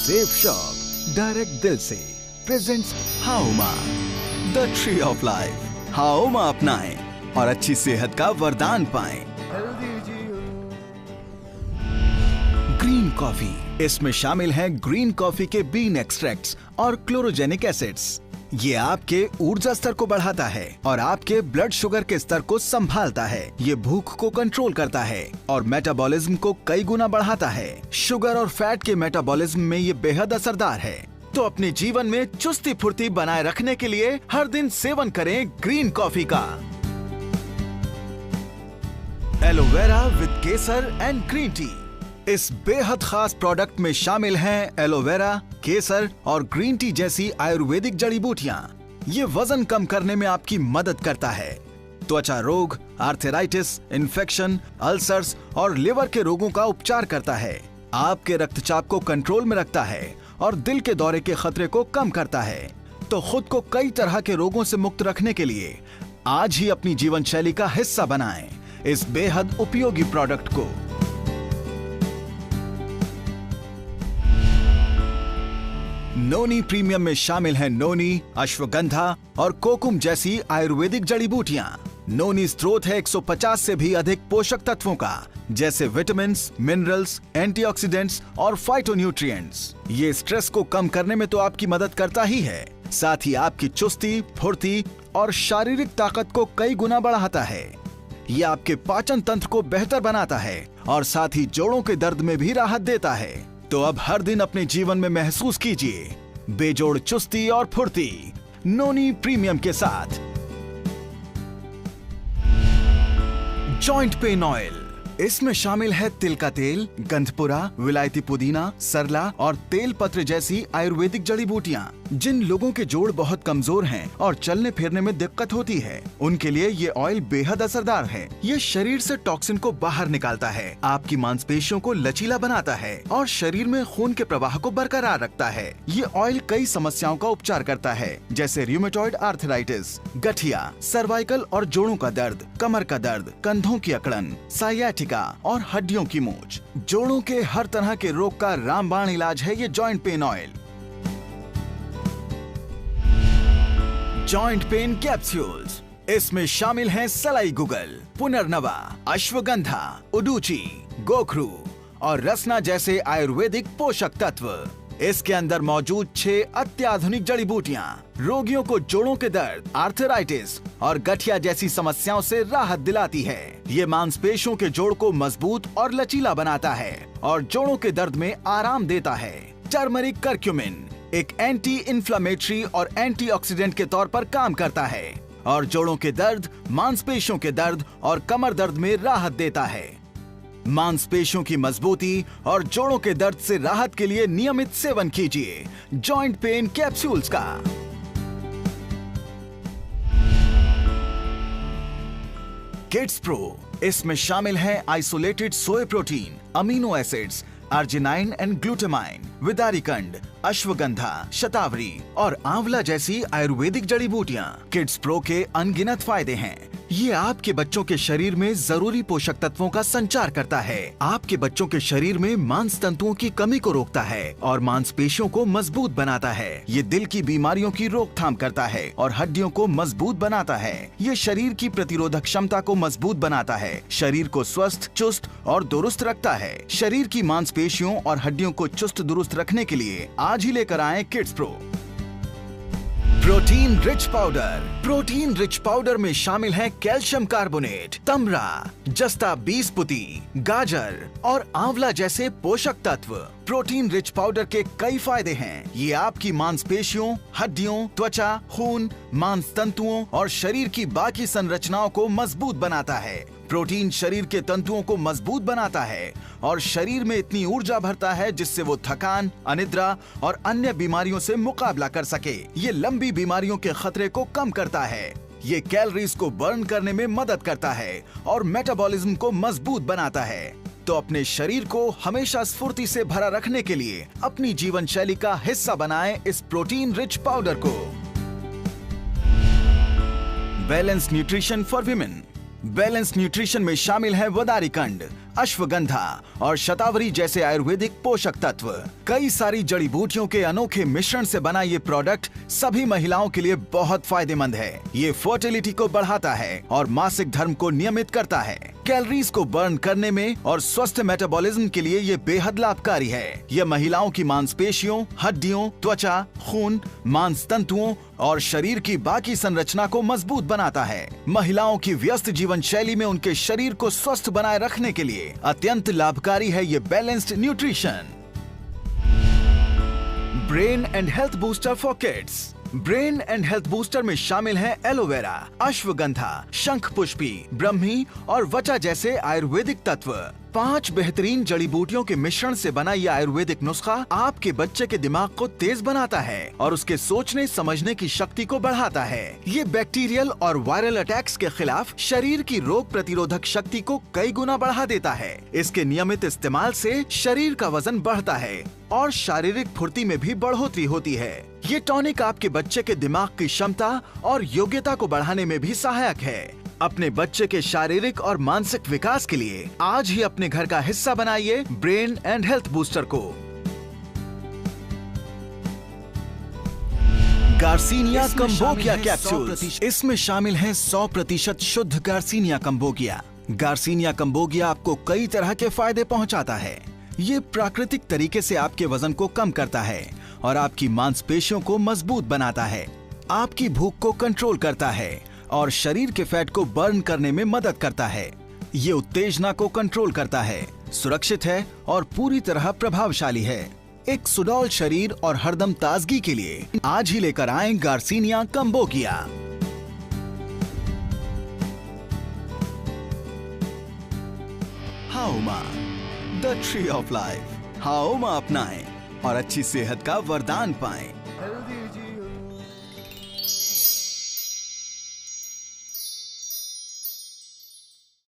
Safe shop direct दिल से presents Hauma the tree of life. Hauma अपनाएं और अच्छी सेहत का वरदान पाएं। ग्रीन कॉफी, इसमें शामिल हैं ग्रीन कॉफी के बीन एक्सट्रैक्ट्स और क्लोरोजेनिक एसिड्स। ये आपके ऊर्जा स्तर को बढ़ाता है और आपके ब्लड शुगर के स्तर को संभालता है। ये भूख को कंट्रोल करता है और मेटाबॉलिज्म को कई गुना बढ़ाता है। शुगर और फैट के मेटाबॉलिज्म में ये बेहद असरदार है। तो अपने जीवन में चुस्ती फुर्ती बनाए रखने के लिए हर दिन सेवन करें ग्रीन कॉफी का। Aloe vera with Kesar and green tea. इस बेहद खास प्रोडक्ट में शामिल हैं एलोवेरा, केसर और ग्रीन टी जैसी आयुर्वेदिक जड़ी बूटियां। ये वजन कम करने में आपकी मदद करता है। त्वचा रोग, आर्थराइटिस, इन्फेक्शन, अल्सर्स और लिवर के रोगों का उपचार करता है। आपके रक्तचाप को कंट्रोल में रखता है और दिल के दौरे के खतरे को कम करता है। तो खुद को कई तरह के रोगों से मुक्त रखने के लिए आज ही अपनी जीवन शैली का हिस्सा बनाएं इस बेहद उपयोगी प्रोडक्ट को। नोनी प्रीमियम में शामिल है नोनी, अश्वगंधा और कोकुम जैसी आयुर्वेदिक जड़ी बूटियां। नोनी स्रोत है 150 से भी अधिक पोषक तत्वों का, जैसे विटामिन्स, मिनरल्स, एंटीऑक्सीडेंट्स और फाइटोन्यूट्रिएंट्स। ये स्ट्रेस को कम करने में तो आपकी मदद करता ही है, साथ ही आपकी चुस्ती, फुर्ती और शारीरिक ताकत को कई गुना बढ़ाता है। ये आपके पाचन तंत्र को बेहतर बनाता है और साथ ही जोड़ों के दर्द में भी राहत देता है। तो अब हर दिन अपने जीवन में महसूस कीजिए बेजोड़ चुस्ती और फुर्ती नोनी प्रीमियम के साथ। जॉइंट पेन ऑयल, इसमें शामिल है तिल का तेल, गंधपुरा, विलायती पुदीना, सरला और तेल पत्र जैसी आयुर्वेदिक जड़ी बूटियां। जिन लोगों के जोड़ बहुत कमजोर हैं और चलने फिरने में दिक्कत होती है, उनके लिए ये ऑयल बेहद असरदार है। ये शरीर से टॉक्सिन को बाहर निकालता है, आपकी मांसपेशियों को लचीला बनाता है और शरीर में खून के प्रवाह को बरकरार रखता है। ये ऑयल कई समस्याओं का उपचार करता है, जैसे रूमेटॉइड आर्थराइटिस, गठिया, सर्वाइकल और जोड़ों का दर्द, कमर का दर्द, कंधों की अकड़न, साइयाटिका और हड्डियों की मोच। जोड़ों के हर तरह के रोग का रामबाण इलाज है ये joint pain oil. Joint pain capsules, इसमें शामिल हैं सलाई गुगल, पुनर्नवा, अश्वगंधा, उडुची, गोखरू और रसना जैसे आयुर्वेदिक पोषक तत्व। इसके अंदर मौजूद 6 अत्याधुनिक जड़ी बूटियां रोगियों को जोड़ों के दर्द, आर्थराइटिस और गठिया जैसी समस्याओं से राहत दिलाती है। ये मांसपेशियों के जोड़ को मजबूत और लचीला बनाता है और जोड़ों के दर्द में आराम देता है। टर्मरिक कर्क्यूमिन एक एंटी इन्फ्लेमेटरी और एंटीऑक्सीडेंट के तौर पर काम करता है और जोड़ों के दर्द, मांसपेशियों के दर्द और कमर दर्द में राहत देता है। मांसपेशियों की मजबूती और जोड़ों के दर्द से राहत के लिए नियमित सेवन कीजिए जॉइंट पेन कैप्सूल्स का। किड्स प्रो, इसमें शामिल है isolated soy protein, amino acids, arginine and glutamine, विदारिकंड, अश्वगंधा, शतावरी और आंवला जैसी आयुर्वेदिक जड़ी बूटियां। किड्स प्रो के अनगिनत फायदे हैं। ये आपके बच्चों के शरीर में जरूरी पोषक तत्वों का संचार करता है, आपके बच्चों के शरीर में मांस तंतुओं की कमी को रोकता है और मांसपेशियों को मजबूत बनाता है। ये दिल की बीमारियों की रोकथाम करता है और हड्डियों को मजबूत बनाता है। ये शरीर की प्रतिरोधक क्षमता को मजबूत बनाता है, शरीर को स्वस्थ, चुस्त और दुरुस्त रखता है। शरीर की मांसपेशियों और हड्डियों को चुस्त दुरुस्त रखने के लिए आज ही लेकर आएं kids pro. Protein rich powder, protein rich powder में शामिल है कैल्शियम कार्बोनेट, तमरा, जस्ता बीसपुती, गाजर और आंवला जैसे पोषक तत्व। प्रोटीन रिच पाउडर के कई फायदे हैं। ये आपकी मांसपेशियों, हड्डियों, त्वचा, खून, मांस तंतुओं और शरीर की बाकी संरचनाओं को मजबूत बनाता है। प्रोटीन शरीर के तंतुओं को मजबूत बनाता है और शरीर में इतनी ऊर्जा भरता है जिससे वो थकान, अनिद्रा और अन्य बीमारियों से मुकाबला कर सके। ये लंबी बीमारियों के खतरे को कम करता है। ये कैलोरीज को बर्न करने में मदद करता है और मेटाबॉलिज्म को मजबूत बनाता है। तो अपने शरीर को हमेशा स्फूर्ति से भरा रखने के लिए अपनी जीवन शैली का हिस्सा बनाएं इस प्रोटीन रिच पाउडर को। Balance nutrition for women, balance nutrition में शामिल है वदारिकंड, अश्वगंधा और शतावरी जैसे आयुर्वेदिक पोषक तत्व। कई सारी जड़ी बूटियों के अनोखे मिश्रण से बना ये प्रोडक्ट सभी महिलाओं के लिए बहुत फायदेमंद है। ये फर्टिलिटी को बढ़ाता है और मासिक धर्म को नियमित करता है। कैलोरीज को बर्न करने में और स्वस्थ मेटाबॉलिज्म के लिए ये बेहद लाभकारी है। ये महिलाओं की मांसपेशियों, हड्डियों, त्वचा, खून, मांस तंतुओं और शरीर की बाकी संरचना को मजबूत बनाता है। महिलाओं की व्यस्त जीवन शैली में उनके शरीर को स्वस्थ बनाए रखने के लिए अत्यंत लाभकारी है ये balanced nutrition. Brain and health booster for kids. Brain and health booster में शामिल है एलोवेरा, अश्वगंधा, शंख पुष्पी, ब्रह्मी और वचा जैसे आयुर्वेदिक तत्व। 5 बेहतरीन जड़ी बूटियों के मिश्रण से बना यह आयुर्वेदिक नुस्खा आपके बच्चे के दिमाग को तेज बनाता है और उसके सोचने समझने की शक्ति को बढ़ाता है। ये बैक्टीरियल और वायरल अटैक्स के खिलाफ शरीर की रोग प्रतिरोधक शक्ति को कई गुना बढ़ा देता है। इसके नियमित इस्तेमाल से शरीर का वजन बढ़ता है और शारीरिक फुर्ती में भी बढ़ोतरी होती है। ये टॉनिक आपके बच्चे के दिमाग की क्षमता और योग्यता को बढ़ाने में भी सहायक है। अपने बच्चे के शारीरिक और मानसिक विकास के लिए आज ही अपने घर का हिस्सा बनाइए ब्रेन एंड हेल्थ बूस्टर को। Garcinia cambogia capsules. इसमें शामिल है 100% शुद्ध गार्सिनिया कंबोगिया। गार्सिनिया कंबोगिया आपको कई तरह के फायदे पहुंचाता है। ये प्राकृतिक तरीके से आपके वजन को कम करता है और आपकी मांसपेशियों को मजबूत बनाता है। आपकी भूख को कंट्रोल करता है और शरीर के फैट को बर्न करने में मदद करता है। ये उत्तेजना को कंट्रोल करता है, सुरक्षित है और पूरी तरह प्रभावशाली है। एक सुडौल शरीर और हरदम ताजगी के लिए आज ही लेकर आएं garcinia cambogia. Hauma, the tree of life. Hauma अपनाएं और अच्छी सेहत का वरदान पाएं।